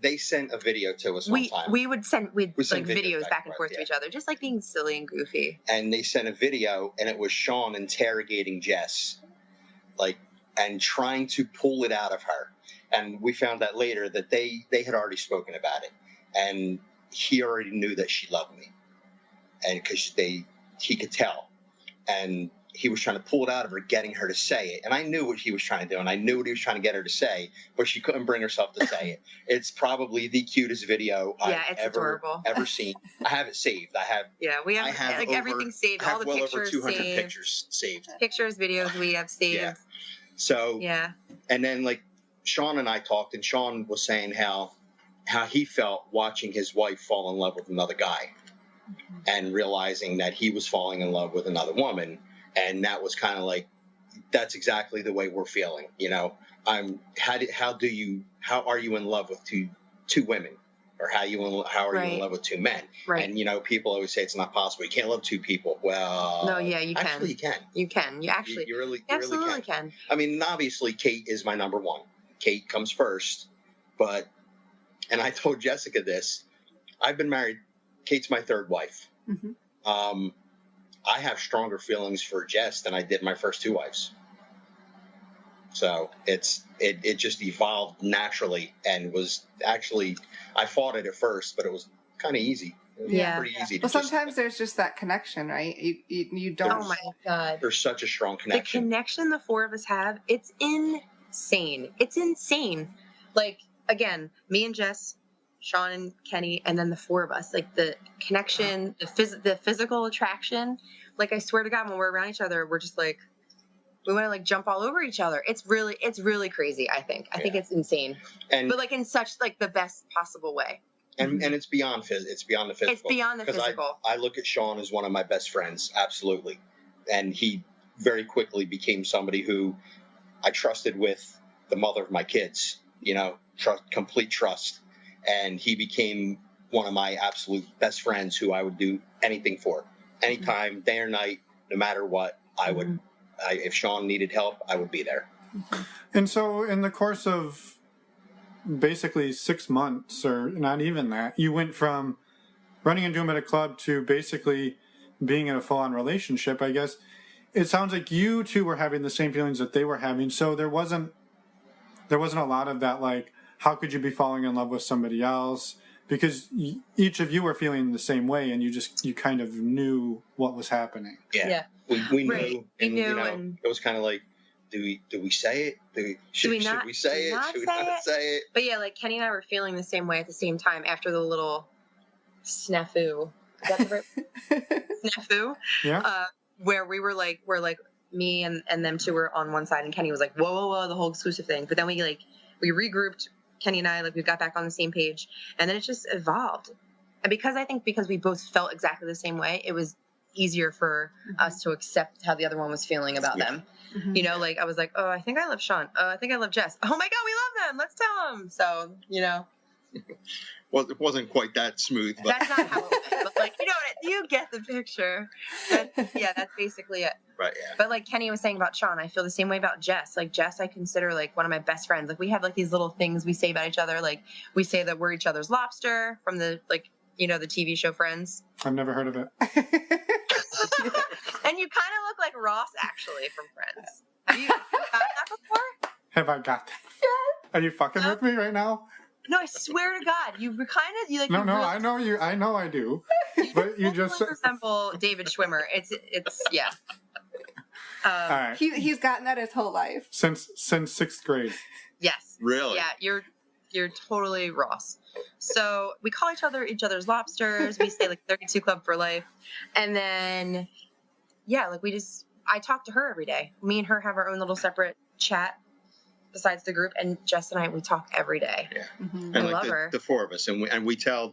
B: they sent a video to us one time.
A: We'd send videos back and forth to each other, just like being silly and goofy.
B: And they sent a video, and it was Sean interrogating Jess, like, and trying to pull it out of her. And we found out later that they had already spoken about it, and he already knew that she loved me, and because he could tell, and he was trying to pull it out of her, getting her to say it. And I knew what he was trying to do, and I knew what he was trying to get her to say, but she couldn't bring herself to say it. It's probably the cutest video I've ever seen. I have it saved.
A: We have everything saved. All the pictures
B: 200
A: saved.
B: Pictures saved.
A: Pictures, videos we have saved.
B: Yeah. So and then like Sean and I talked, and Sean was saying how he felt watching his wife fall in love with another guy, and realizing that he was falling in love with another woman. And that was kind of like, that's exactly the way we're feeling. You know, how are you in love with two women, or how are you in love with two men? Right. And, you know, people always say it's not possible. You can't love two people. Well,
A: no, yeah, you
B: actually
A: can. You can. You actually,
B: you really
A: absolutely can.
B: I mean, obviously Cait is my number one. Cait comes first, and I told Jessica this, I've been married. Cait's my third wife. Mm-hmm. I have stronger feelings for Jess than I did my first two wives. So it just evolved naturally, and was actually, I fought it at first, but it was kind of easy. It was pretty easy.
C: Well, sometimes there's just that connection, right? You don't.
A: Oh my God.
B: There's such a strong connection.
A: The connection the four of us have, it's insane. It's insane. Like, again, me and Jess, Sean and Kenny, and then the four of us, like the connection, the physical attraction. Like, I swear to God, when we're around each other, we're just like, we want to like jump all over each other. It's really crazy. I think it's insane, but like in such like the best possible way.
B: And it's beyond it's beyond the physical.
A: It's beyond the physical.
B: I look at Sean as one of my best friends, absolutely, and he very quickly became somebody who I trusted with the mother of my kids. You know, complete trust. And he became one of my absolute best friends, who I would do anything for, anytime, day or night, no matter what. I would, if Sean needed help, I would be there.
D: And so, in the course of basically 6 months, or not even that, you went from running into him at a club to basically being in a full-on relationship. I guess it sounds like you two were having the same feelings that they were having. So there wasn't a lot of that, like, how could you be falling in love with somebody else? Because each of you were feeling the same way, and you kind of knew what was happening.
B: Yeah. We knew, right. And you know, and it was kind of like, do we say it? Should we say it? Should we not say it?
A: But yeah, like Kenny and I were feeling the same way at the same time after the little snafu. Is that the right snafu?
D: Yeah.
A: Where we were like, me and them two were on one side, and Kenny was like, whoa, the whole exclusive thing. But then we regrouped. Kenny and I, like, we got back on the same page, and then it just evolved. And because we both felt exactly the same way, it was easier for us to accept how the other one was feeling about them. Mm-hmm. You know, like I was like, oh, I think I love Sean. Oh, I think I love Jess. Oh my God, we love them. Let's tell them. So, you know.
B: Well, it wasn't quite that smooth. But
A: that's not how it went. But like, you get the picture. But, yeah, that's basically it.
B: Right, yeah.
A: But like Kenny was saying about Sean, I feel the same way about Jess. Like Jess, I consider like one of my best friends. Like we have like these little things we say about each other. Like we say that we're each other's lobster from the, like, you know, the TV show Friends.
D: I've never heard of it.
A: And you kind of look like Ross, actually, from Friends. Have you got that before?
D: Have I got that?
A: Yeah.
D: Are you fucking with me right now?
A: No, I swear to God, you like.
D: No,
A: really,
D: I know you. I know I do. But you just
A: resemble David Schwimmer. It's yeah.
D: All right.
C: He's gotten that his whole life
D: since 6th grade.
B: Yes. Really?
A: Yeah, you're totally Ross. So we call each other's lobsters. We say like 32 Club for life, and then like I talk to her every day. Me and her have our own little separate chat besides the group, and Jess and we talk every day.
B: Yeah,
C: mm-hmm.
B: And
A: I love her.
B: The four of us, and we tell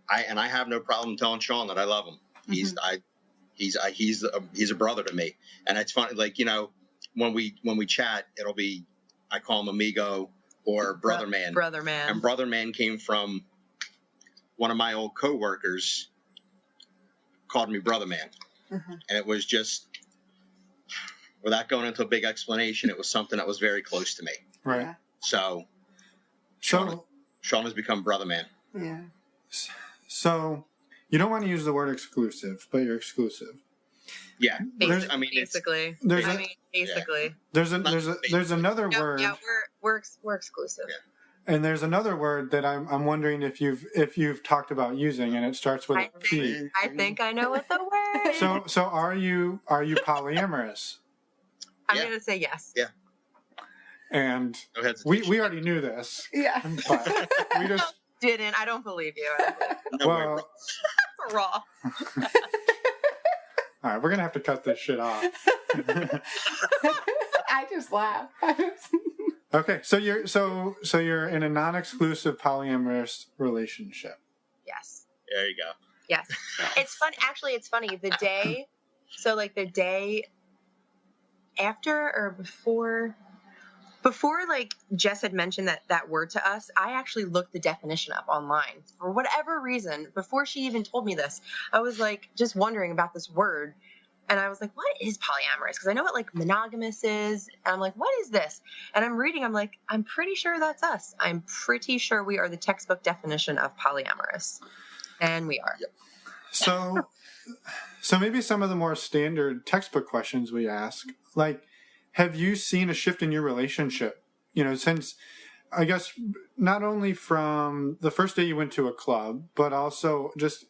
B: I have no problem telling Sean that I love him. He's a brother to me, and it's funny. Like when we chat, it'll be I call him amigo or brother man.
A: Brother man.
B: And brother man came from one of my old coworkers called me brother man, and it was just without going into a big explanation, it was something that was very close to me.
D: Right. Yeah.
B: So Sean has become brother man.
C: Yeah.
D: So you don't want to use the word exclusive, but you're exclusive.
B: Yeah.
A: Basically.
D: There's another word.
A: Yeah, we're exclusive.
B: Yeah.
D: And there's another word that I'm wondering if you've talked about using, and it starts with a P.
A: I think I know what the word is.
D: So are you polyamorous?
A: I'm gonna say yes.
B: Yeah.
D: And we already knew this.
C: Yeah.
D: But we just
A: didn't. I don't believe you.
B: Well,
A: raw.
D: All right, we're gonna have to cut this shit off.
C: I just laugh.
D: Okay, so you're in a non-exclusive polyamorous relationship.
A: Yes.
B: There you go.
A: Yes. It's fun. Actually, it's funny. The day after or before like Jess had mentioned that word to us, I actually looked the definition up online for whatever reason. Before she even told me this, I was like just wondering about this word. And I was like, what is polyamorous? Because I know what like monogamous is. And I'm like, what is this? And I'm reading, I'm like, I'm pretty sure that's us. I'm pretty sure we are the textbook definition of polyamorous. And we are.
B: Yep.
D: So maybe some of the more standard textbook questions we ask, like, have you seen a shift in your relationship? Since, I guess, not only from the first day you went to a club, but also just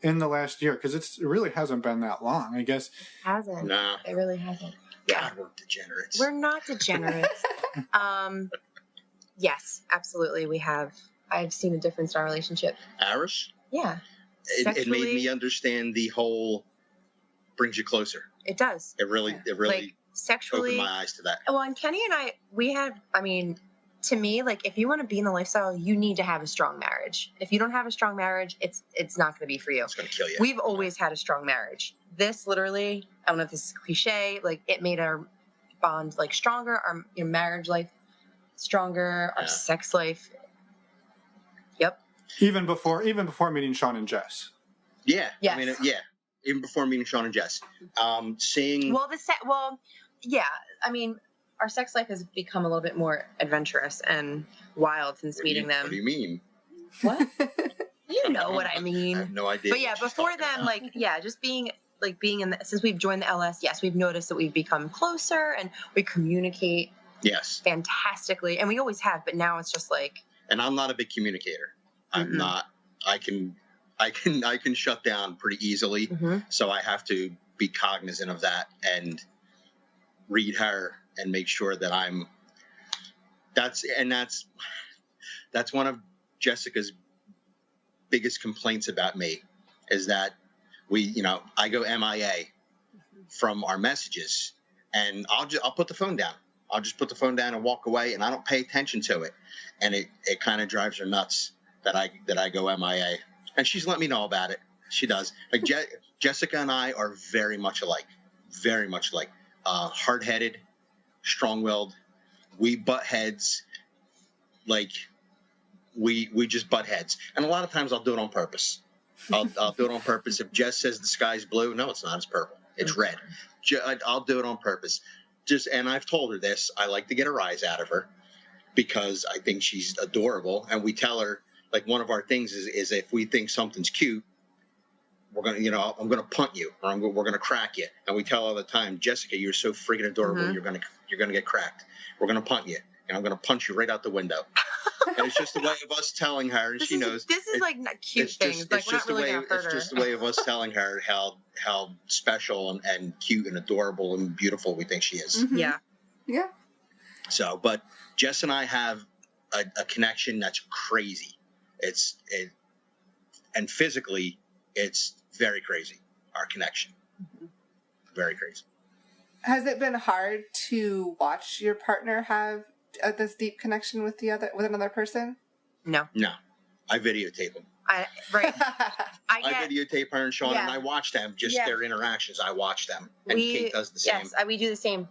D: in the last year, because it really hasn't been that long, I guess.
A: It hasn't.
B: No.
A: It really hasn't.
B: Yeah. God, we're degenerates.
A: We're not degenerates. Yes, absolutely. We have. I've seen a difference in our relationship.
B: Ours?
A: Yeah.
B: It made me understand the whole brings you closer.
A: It does.
B: It really
A: like, sexually
B: opened my eyes to that.
A: Well, and Kenny and I, to me, like if you want to be in the lifestyle, you need to have a strong marriage. If you don't have a strong marriage, it's not going to be for you.
B: It's going to kill you.
A: We've always had a strong marriage. This literally, I don't know if this is cliche, like it made our bond like stronger, our marriage life stronger, our sex life. Yep.
D: Even before meeting Sean and Jess.
B: Yeah.
A: Yes.
B: Even before meeting Sean and Jess. Seeing.
A: Our sex life has become a little bit more adventurous and wild since meeting them.
B: What do you mean?
A: What? You know what I mean.
B: I have no idea.
A: But yeah, before then, just being in since we've joined the LS, yes, we've noticed that we've become closer and we communicate.
B: Yes.
A: Fantastically, and we always have, but now it's just like.
B: And I'm not a big communicator. I'm not. I can shut down pretty easily, so I have to be cognizant of that and read her and make sure that that's one of Jessica's biggest complaints about me is that I go MIA from our messages, and I'll put the phone down. I'll just put the phone down and walk away, and I don't pay attention to it, and it kind of drives her nuts that I go MIA, and she's let me know about it. She does. Like Jessica and I are very much alike, hard-headed, strong-willed. We butt heads, like we just butt heads, and a lot of times I'll do it on purpose. I'll do it on purpose. If Jess says the sky's blue, no, it's not. It's purple. It's red. I'll do it on purpose. And I've told her this. I like to get a rise out of her because I think she's adorable, and we tell her like one of our things is if we think something's cute, we're gonna I'm gonna punt you, or we're gonna crack you, and we tell her all the time, Jessica, you're so freaking adorable, you're gonna get cracked. We're gonna punt you, and I'm going to punch you right out the window. And it's just a way of us telling her, and she knows.
A: This is like not cute things. Like, we're not really going to hurt her.
B: It's just a way of us telling her how special and cute and adorable and beautiful we think she is.
C: Mm-hmm.
A: Yeah.
C: Yeah.
B: So, but Jess and I have a connection that's crazy. And physically, it's very crazy, our connection. Mm-hmm. Very crazy.
C: Has it been hard to watch your partner have this deep connection with another person?
A: No.
B: I videotape them.
A: I
B: videotape her and Sean, and I watch them, their interactions. I watch them. And Cait does the same.
A: Yes, we do the same.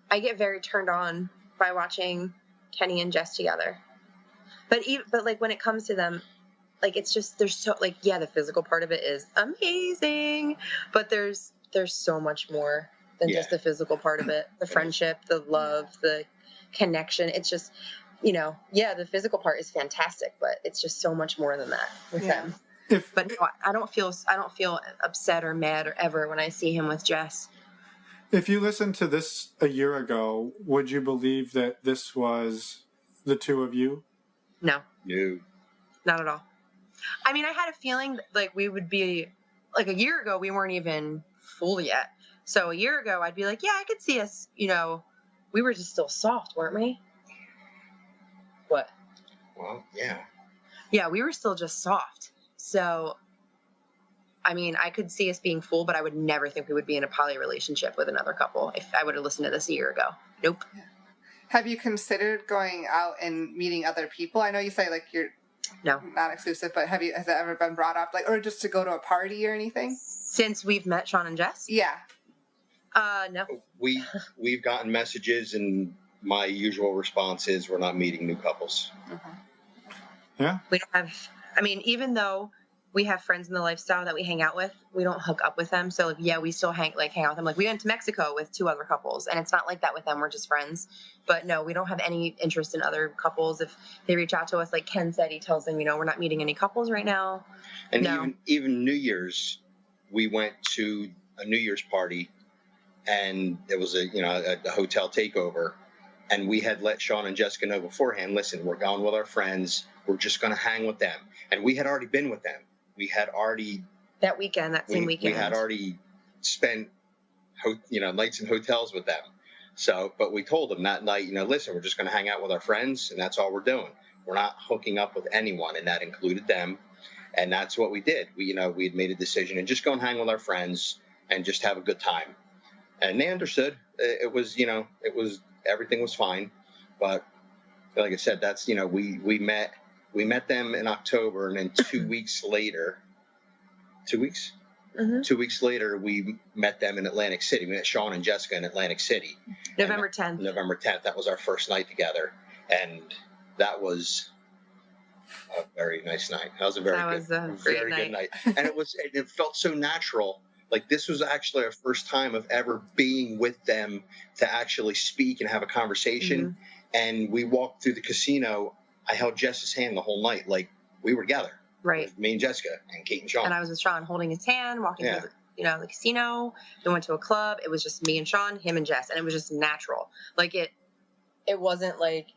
A: I get very turned on by watching Kenny and Jess together. But like when it comes to them, like it's just, there's so, like, yeah, the physical part of it is amazing, but there's so much more than just the physical part of it. The friendship, the love, the connection. It's just, the physical part is fantastic, but it's just so much more than that with them. But no, I don't feel upset or mad or ever when I see him with Jess.
D: If you listened to this a year ago, would you believe that this was the two of you?
A: No.
B: No.
A: Not at all. I mean, I had a feeling like we would be, like a year ago, we weren't even full yet. So a year ago, I'd be like, yeah, I could see us, we were just still soft, weren't we? What?
B: Well, yeah.
A: Yeah, we were still just soft. So, I mean, I could see us being full, but I would never think we would be in a poly relationship with another couple if I would have listened to this a year ago. Nope.
C: Yeah. Have you considered going out and meeting other people? I know you say like you're not exclusive, but has it ever been brought up, like, or just to go to a party or anything?
A: Since we've met Sean and Jess?
C: Yeah.
A: No.
B: We've gotten messages, and my usual response is we're not meeting new couples.
C: Mm-hmm.
D: Yeah.
A: We don't have, I mean, even though we have friends in the lifestyle that we hang out with, we don't hook up with them. So we still hang out with them. Like we went to Mexico with 2 other couples, and it's not like that with them. We're just friends. But no, we don't have any interest in other couples. If they reach out to us, like Ken said, he tells them, we're not meeting any couples right now.
B: And even New Year's, we went to a New Year's party, and it was a hotel takeover. And we had let Sean and Jessica know beforehand, listen, we're going with our friends. We're just going to hang with them. And we had already been with them. We had already...
A: That same weekend.
B: We had already spent, nights in hotels with them. So, but we told them that night, listen, we're just going to hang out with our friends, and that's all we're doing. We're not hooking up with anyone, and that included them. And that's what we did. We had made a decision and just go and hang with our friends and just have a good time. And they understood. It was, everything was fine. But like I said, that's, we met them in October, and then 2 weeks later, 2 weeks? Mm-hmm. 2 weeks later, we met them in Atlantic City. We met Sean and Jessica in Atlantic City.
A: November 10th.
B: November 10th. That was our first night together. And that was a very nice night. That was a very good night. And it felt so natural. Like, this was actually our first time of ever being with them to actually speak and have a conversation. Mm-hmm. And we walked through the casino. I held Jess's hand the whole night. Like, we were together.
A: Right.
B: Me and Jessica and Cait and Sean.
A: And I was with Sean holding his hand, walking through the casino. We went to a club. It was just me and Sean, him and Jess. And it was just natural. Like, it wasn't like,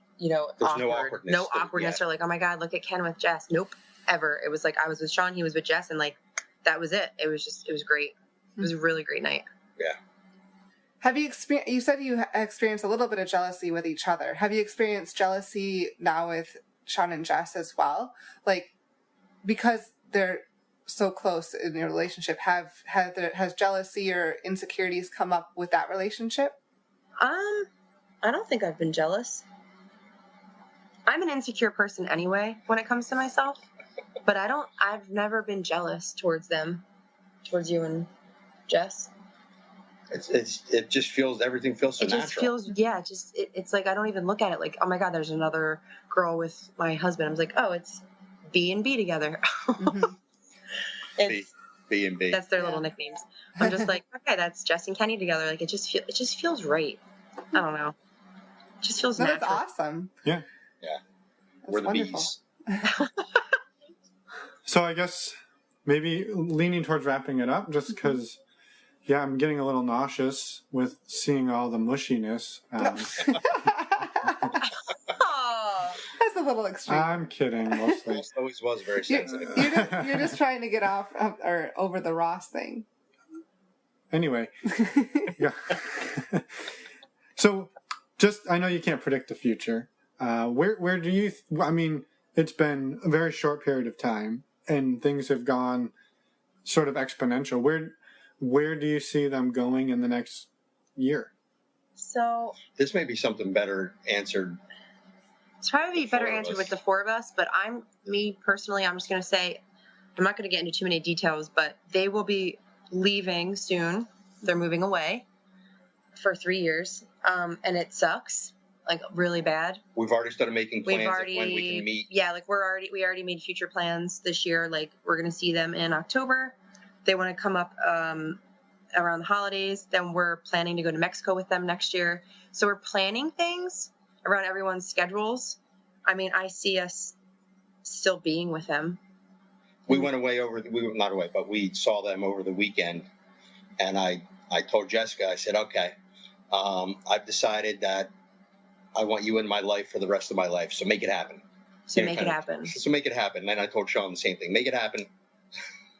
A: awkward. No awkwardness or like, oh my God, look at Ken with Jess. Nope. Ever. It was like, I was with Sean, he was with Jess, and like, that was it. It was great. It was a really great night.
B: Yeah.
C: Have you experienced, you said you experienced a little bit of jealousy with each other. Have you experienced jealousy now with Sean and Jess as well? Like, because they're so close in your relationship, has jealousy or insecurities come up with that relationship?
A: I don't think I've been jealous. I'm an insecure person anyway when it comes to myself, but I've never been jealous towards you and Jess.
B: It just feels, everything feels so natural.
A: It's like, I don't even look at it like, oh my God, there's another girl with my husband. I'm like, oh, it's B and B together.
C: Mm-hmm.
B: B and B.
A: That's their little nicknames. I'm just like, okay, that's Jess and Kenny together. Like, it just feels right. I don't know. It just feels natural.
C: That's awesome.
D: Yeah.
B: Yeah.
C: That's
B: We're the
C: wonderful.
B: bees.
D: So I guess maybe leaning towards wrapping it up, just because, I'm getting a little nauseous with seeing all the mushiness.
C: extreme.
D: I'm kidding, mostly.
B: Always was very sensitive.
C: You're just trying to get off or over the Ross thing.
D: Anyway. Yeah. So, I know you can't predict the future. Where do you, I mean, it's been a very short period of time and things have gone sort of exponential. Where do you see them going in the next year?
A: So
B: this may be something better answered.
A: It's probably better answered with the four of us, but me personally, I'm just going to say, I'm not going to get into too many details, but they will be leaving soon. They're moving away for 3 years. And it sucks, like really bad.
B: We've already started making plans of when we can meet.
A: Yeah, like we already made future plans this year. Like we're going to see them in October. They want to come up around the holidays. Then we're planning to go to Mexico with them next year. So we're planning things around everyone's schedules. I mean, I see us still being with them.
B: We went away not away, but we saw them over the weekend. And I told Jessica, I said, okay, I've decided that I want you in my life for the rest of my life. So make it happen.
A: So make it happen.
B: And then I told Sean the same thing. Make it happen.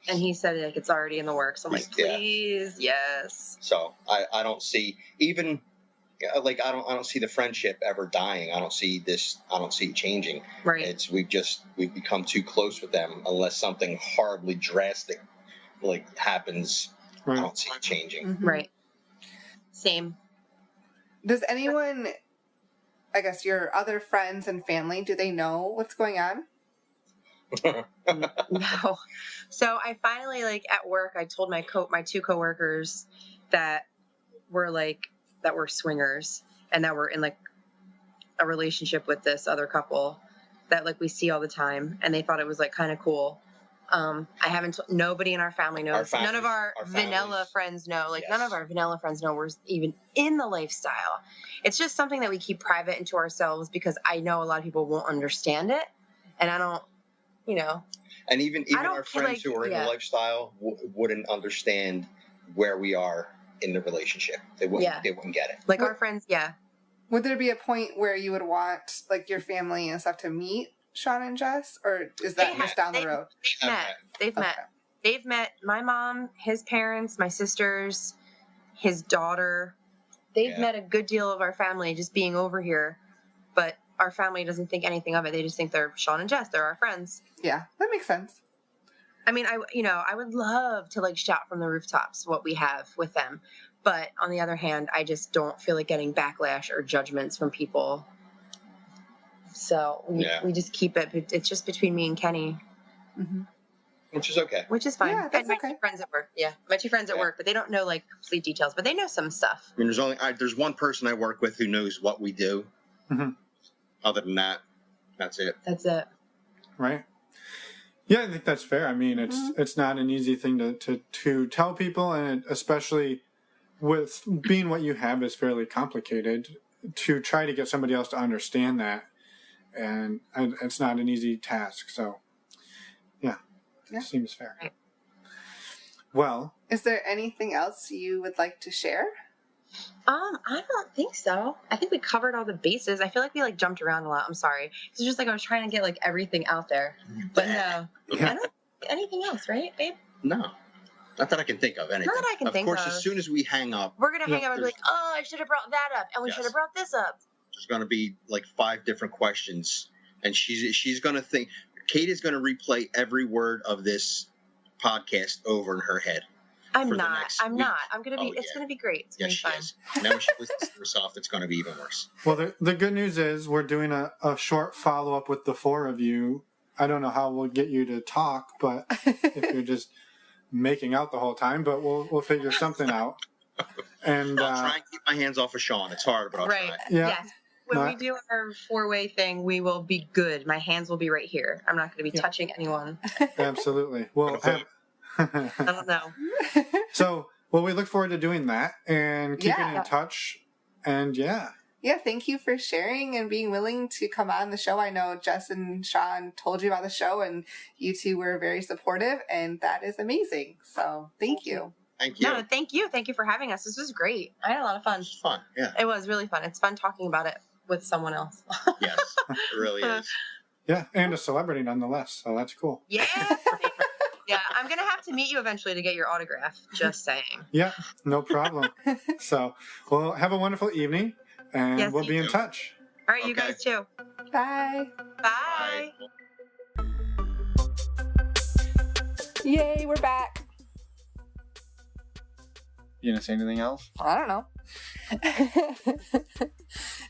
A: And he said like it's already in the works. I'm like, please, yes.
B: So I don't see even like I don't see the friendship ever dying. I don't see it changing.
A: Right.
B: We've become too close with them unless something horribly drastic like happens. Right. I don't see it changing.
A: Mm-hmm. Right. Same.
C: Does anyone, I guess your other friends and family, do they know what's going on?
A: No. So I finally, like at work, I told my two coworkers that we're swingers and that we're in like a relationship with this other couple that like we see all the time, and they thought it was like kind of cool. I haven't. Nobody in our family knows. None of our vanilla friends know. Like none of our vanilla friends know we're even in the lifestyle. It's just something that we keep private into ourselves because I know a lot of people won't understand it, and I don't. You know.
B: And even our friends who are in the lifestyle wouldn't understand where we are in the relationship. They wouldn't get it.
A: Like our friends,
C: Would there be a point where you would want like your family and stuff to meet Sean and Jess, or is that just down the road?
A: They've met my mom, his parents, my sisters, his daughter. They've met a good deal of our family just being over here, but our family doesn't think anything of it. They just think they're Sean and Jess. They're our friends.
C: Yeah, that makes sense.
A: I mean, I would love to like shout from the rooftops what we have with them. But on the other hand, I just don't feel like getting backlash or judgments from people. So we just keep it. It's just between me and Kenny.
C: Mm-hmm.
B: Which is okay.
A: Which is fine.
C: Yeah, that's
A: and my two friends at work. Yeah, my two friends at work, but they don't know like complete details, but they know some stuff.
B: I mean, there's one person I work with who knows what we do.
D: Mm-hmm.
B: Other than that, that's it.
A: That's it.
D: Right. Yeah, I think that's fair. I mean, it's not an easy thing to tell people, and especially with being what you have is fairly complicated to try to get somebody else to understand that, and it's not an easy task. So, it seems fair.
A: Right.
D: Well,
C: is there anything else you would like to share?
A: I don't think so. I think we covered all the bases. I feel like we like jumped around a lot. I'm sorry. It's just like I was trying to get like everything out there. But no, I don't think anything else, right, babe?
B: No. Not that I can think of anything.
A: Not that I can think of.
B: Of course, as soon as we hang up,
A: we're going to hang up and be like, oh, I should have brought that up. And we should have brought this up.
B: There's going to be like 5 different questions. And she's going to think, Cait is going to replay every word of this podcast over in her head.
A: I'm not. I'm going to be, it's going to be great. It's going to be fun.
B: Is. Now when she listens to herself, it's going to be even worse.
D: Well, the good news is we're doing a short follow-up with the 4 of you. I don't know how we'll get you to talk, but if you're just making out the whole time, but we'll figure something out. And
B: I'll try and keep my hands off of Sean. It's hard, but I'll try.
D: Yeah.
A: Yes. When we do our 4-way thing, we will be good. My hands will be right here. I'm not going to be touching anyone.
D: Absolutely. Well,
A: I don't know.
D: So, we look forward to doing that and keeping in touch. And
C: Yeah, thank you for sharing and being willing to come on the show. I know Jess and Sean told you about the show, and you two were very supportive, and that is amazing. So, thank you.
B: Thank you.
A: No, thank you. Thank you for having us. This was great. I had a lot of fun.
B: It was fun, yeah.
A: It was really fun. It's fun talking about it with someone else.
B: Yes, it really is.
D: Yeah, and a celebrity nonetheless, so that's cool.
A: Yeah. Yeah, I'm going to have to meet you eventually to get your autograph. Just saying.
D: Yeah, no problem. So, well, have a wonderful evening, and we'll be in touch.
A: All right, you guys too.
C: Bye.
A: Bye.
C: Yay, we're back.
D: You gonna say anything else?
C: I don't know.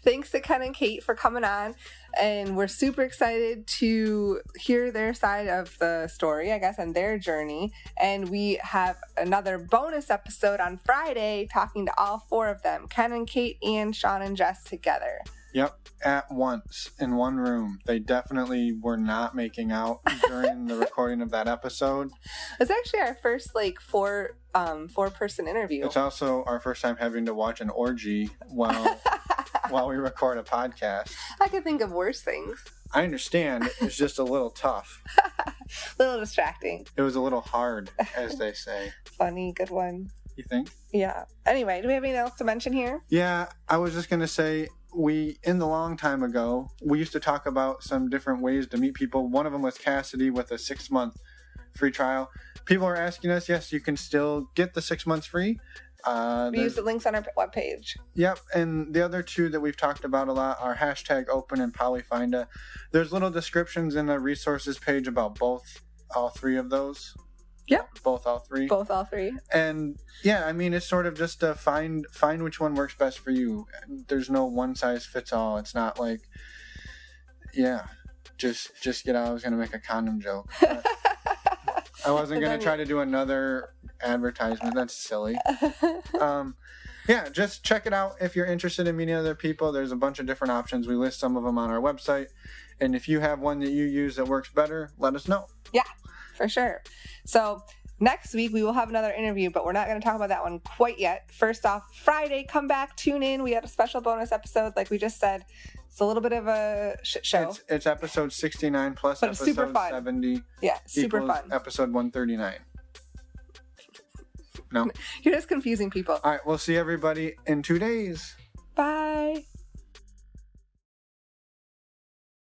C: Thanks to Ken and Cait for coming on, and we're super excited to hear their side of the story, I guess, and their journey. And we have another bonus episode on Friday talking to all four of them, Ken and Cait and Sean and Jess together.
D: Yep, at once in one room. They definitely were not making out during the recording of that episode.
C: It's actually our first four-person interview.
D: It's also our first time having to watch an orgy while we record a podcast.
C: I could think of worse things.
D: I understand. It's just a little tough.
C: A little distracting.
D: It was a little hard, as they say.
C: Funny, good one.
D: You think?
C: Yeah. Anyway, do we have anything else to mention here?
D: Yeah, I was just going to say, in the long time ago, we used to talk about some different ways to meet people. One of them was Cassidy with a 6-month free trial. People are asking us, yes, you can still get the 6 months free.
C: We use the links on our webpage.
D: Yep, and the other two that we've talked about a lot are #open and polyfinda. There's little descriptions in the resources page about all three of those.
C: Yep.
D: All three. And yeah, I mean, it's sort of just to find which one works best for you. There's no one size fits all. It's not like, just get out. I was going to make a condom joke. I wasn't going to try to do another advertisement. That's silly. Just check it out if you're interested in meeting other people. There's a bunch of different options. We list some of them on our website. And if you have one that you use that works better, let us know.
C: Yeah, for sure. So next week we will have another interview, but we're not going to talk about that one quite yet. First off, Friday, come back, tune in. We have a special bonus episode, like we just said. It's a little bit of a shit show.
D: It's episode 69 plus
C: but
D: episode
C: super fun.
D: 70.
C: Yeah, super fun.
D: Episode 139. No?
C: You're just confusing people.
D: All right, we'll see everybody in 2 days.
C: Bye.